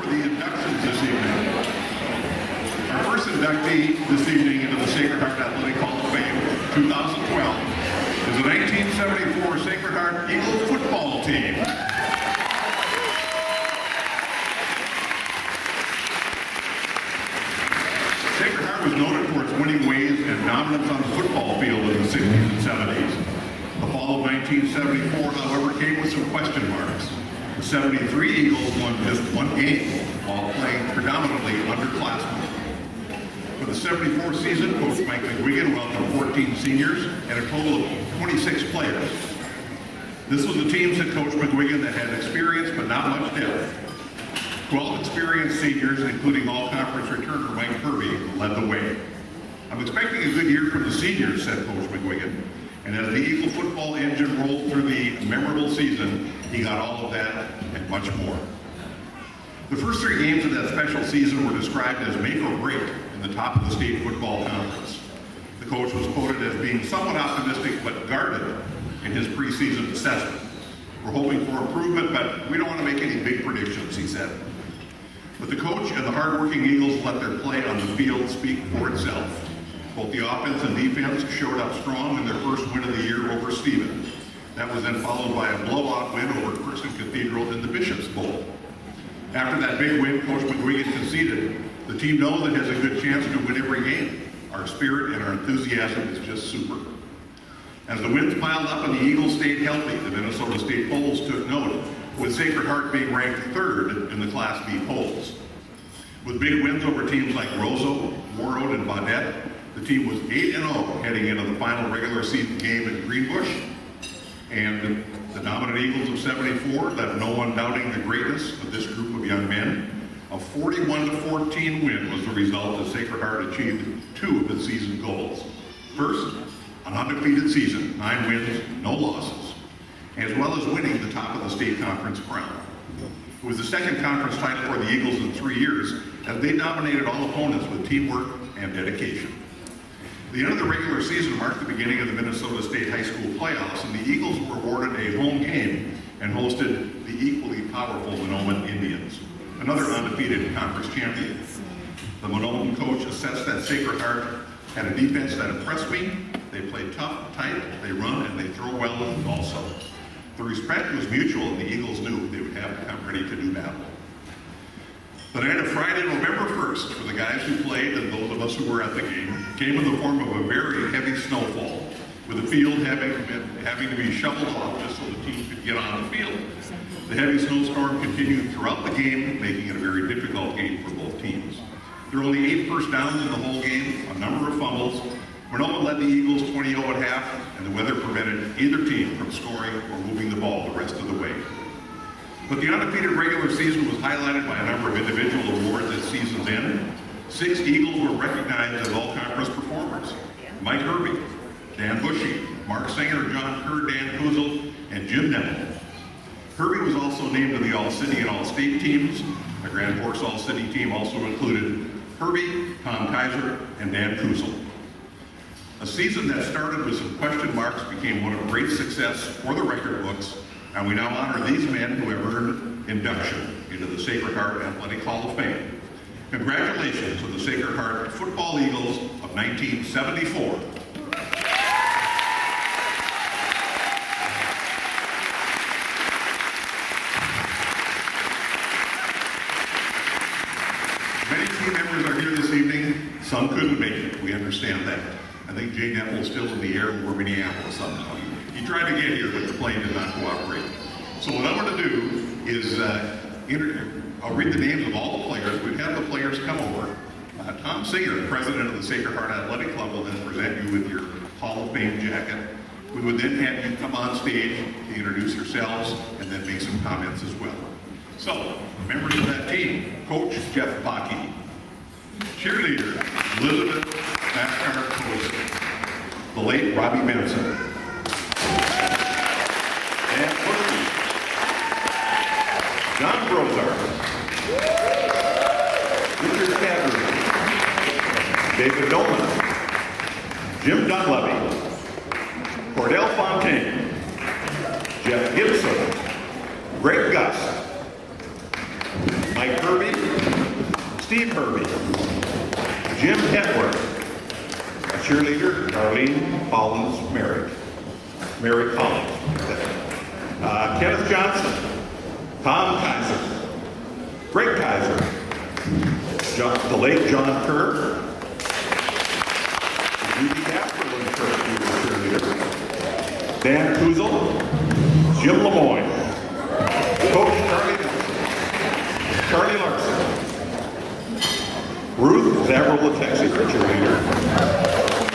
for the inductions this evening. Our first inductee this evening into the Sacred Heart Athletic Hall of Fame 2012 is the 1974 Sacred Heart Eagle football team. Sacred Heart was noted for its winning ways and dominance on the football field in the 60s and 70s. The fall of 1974, however, came with some question marks. The 73 Eagles won just one game while playing predominantly underclassmen. For the 74 season, Coach Mike McGuigan welcomed 14 seniors and a total of 26 players. This was a team, said Coach McGuigan, that had experience but not much depth. 12 experienced seniors, including all-conference returner Mike Hervey, led the way. I'm expecting a good year from the seniors, said Coach McGuigan. And as the Eagle football engine rolled through the memorable season, he got all of that and much more. The first 3 games of that special season were described as make or break in the top of the state football conference. The coach was quoted as being somewhat optimistic but guarded in his preseason assessment. We're hoping for improvement, but we don't want to make any big predictions, he said. But the coach and the hardworking Eagles let their play on the field speak for itself. Both the offense and defense showed up strong in their first win of the year over Stevens. That was then followed by a blowout win over Christian Cathedral in the Bishop's Bowl. After that big win, Coach McGuigan conceded, the team knows it has a good chance to win every game. Our spirit and our enthusiasm is just super. As the wins piled up and the Eagles stayed healthy, the Minnesota State polls took note, with Sacred Heart being ranked 3rd in the Class B polls. With big wins over teams like Roseau, Warroad, and Baudette, the team was 8-0 heading into the final regular season game in Greenbush. And the dominant Eagles of 74 left no one doubting the greatness of this group of young men. A 41-14 win was the result as Sacred Heart achieved 2 of its season goals. First, an undefeated season, 9 wins, no losses, as well as winning the top of the state conference crown. It was the second conference title for the Eagles in 3 years, as they dominated all opponents with teamwork and dedication. The end of the regular season marked the beginning of the Minnesota State High School playoffs, and the Eagles were awarded a home game and hosted the equally powerful Monoman Indians, another undefeated conference champion. The Monoman coach assessed that Sacred Heart had a defense that impressed me. They played tough, tight, they run, and they throw well also. The respect was mutual, and the Eagles knew they would have to come ready to do battle. The night of Friday, November 1st, for the guys who played and those of us who were at the game, came in the form of a very heavy snowfall, with the field having to be shoveled off just so the team could get on the field. The heavy snowstorm continued throughout the game, making it a very difficult game for both teams. There were only 8 first downs in the whole game, a number of fumbles. Monoman led the Eagles 20-0 at half, and the weather prevented either team from scoring or moving the ball the rest of the way. But the undefeated regular season was highlighted by a number of individual awards at season's end. 6 Eagles were recognized as all-conference performers. Mike Hervey, Dan Bushy, Mark Singer, John Kerr, Dan Kuzel, and Jim Neville. Hervey was also named to the All-City and All-State teams. The Grand Forks All-City team also included Hervey, Tom Kaiser, and Dan Kuzel. A season that started with some question marks became one of great success for the record books, and we now honor these men who have earned induction into the Sacred Heart Athletic Hall of Fame. Congratulations to the Sacred Heart Football Eagles of 1974. Many team members are here this evening. Some couldn't make it. We understand that. I think Jay Neville is still in the air over Minneapolis somehow. He tried to get here, but the plane did not cooperate. So what I'm going to do is I'll read the names of all the players. We've had the players come over. Tom Singer, the president of the Sacred Heart Athletic Club, will then present you with your Hall of Fame jacket. We would then have you come on stage to introduce yourselves and then make some comments as well. So, members of that team, Coach Jeff Bakke, cheerleader Elizabeth NASCAR Coast, the late Robbie Benson, Dan Bushy, John Brozar, Richard Cadbury, David Dolan, Jim Dunleavy, Cordell Fontaine, Jeff Gibson, Greg Gust, Mike Hervey, Steve Hervey, Jim Hetworth, a cheerleader, Darlene Collins Merrick, Mary Collins, Kenneth Johnson, Tom Kaiser, Greg Kaiser, the late John Kerr, Judy Gasperlin Kerr, cheerleader, Dan Kuzel, Jim Lemoyne, Coach Charlie Larson, Ruth Zavril Letexier, cheerleader,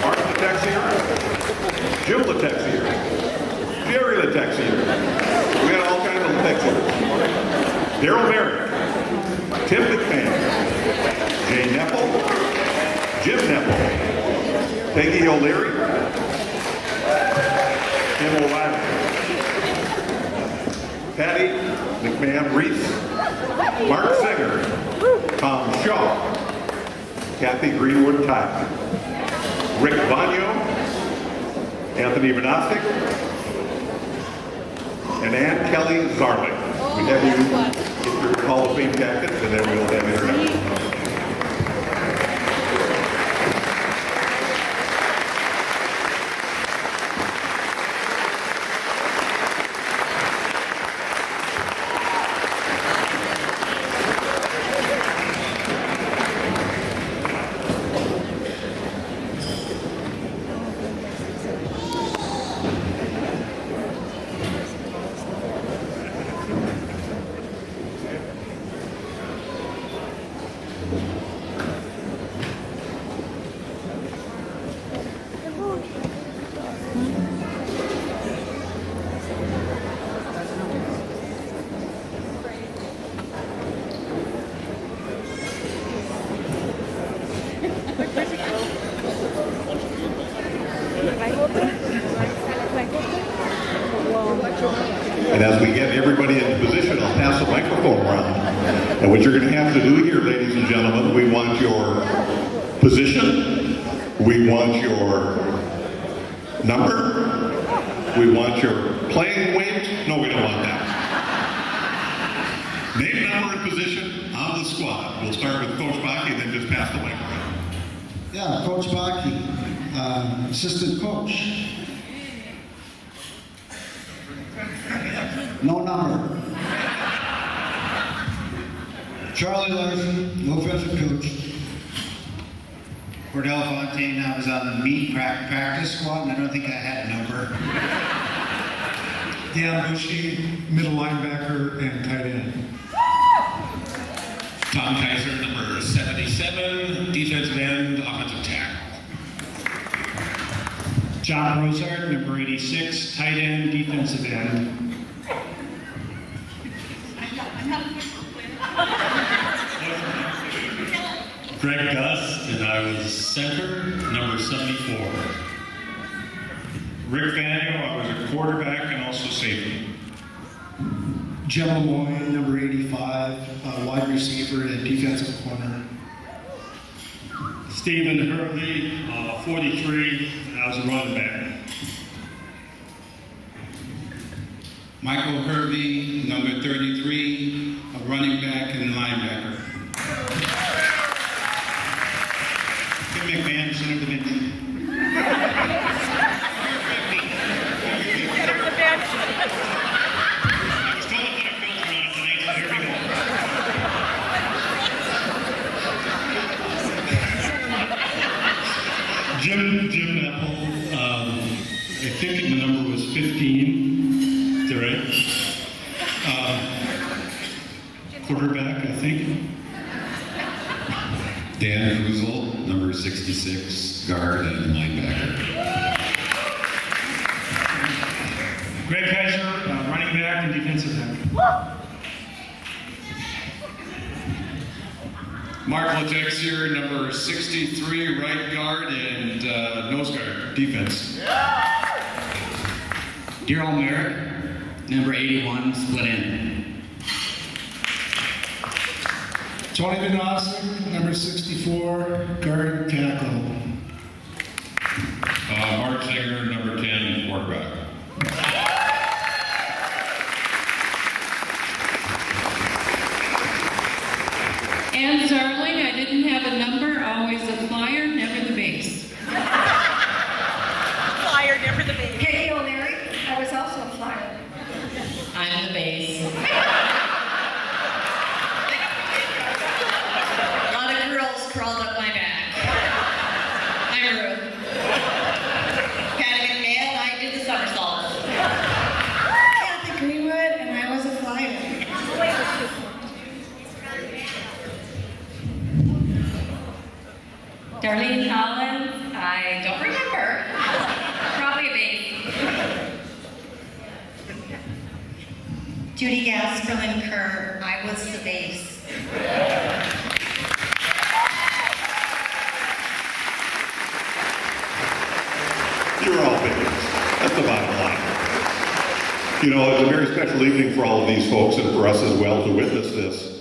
Mark Letexier, Jim Letexier, Jerry Letexier. We had all kinds of Letexiers. Daryl Merrick, Tim McMahon, Jay Nepple, Jim Nepple, Peggy O'Leary, Tim O'Reilly, Patty McMahon Reese, Mark Singer, Tom Shaw, Kathy Greenwood Tyke, Rick Vanyo, Anthony Vanastik, and Ann Kelly Zarlik. We have you get your Hall of Fame jackets, and then we'll have introductions. And as we get everybody in position, I'll pass the microphone around. And what you're going to have to do here, ladies and gentlemen, we want your position, we want your number, we want your playing weight. No, we don't want that. Name, number, and position on the squad. We'll start with Coach Baki, then just pass the mic around. Yeah, Coach Baki, assistant coach. No number. Charlie Larson, offensive coach. Cordell Fontaine, I was on the meat practice squad, and I don't think I had a number. Dan Bushy, middle linebacker and tight end. Tom Kaiser, number 77, defensive end, offensive tackle. John Rosard, number 86, tight end, defensive end. Greg Gus, and I was center, number 74. Rick Vanio, I was a quarterback and also safety. Jim Lemoyne, number 85, wide receiver and defensive corner. Stephen Hurley, 43, and I was a running back. Michael Hervey, number 33, a running back and linebacker. Tim McMahon, center of the bench. Jim Nepple, I think the number was 15. Is that right? Quarterback, I think. Dan Kuzel, number 66, guard and linebacker. Greg Kaiser, running back and defensive end. Mark Letexier, number 63, right guard and nose guard, defense. Daryl Merrick, number 81, split end. Tony Vanasek, number 64, guard tackle. Mark Singer, number 10, quarterback. And Zarling, I didn't have a number, always a flyer, never the base. Flyer, never the base. Peggy O'Leary, I was also a flyer. I'm the base. A lot of girls crawled up my back. I'm Ruth. Patty McMahon, I did the somersaults. Kathy Greenwood, and I was a flyer. Darlene Collins, I don't remember. Probably a base. Judy Gasperlin Kerr, I was the base. You're all babies. That's the bottom line. You know, it's a very special evening for all of these folks and for us as well to witness this.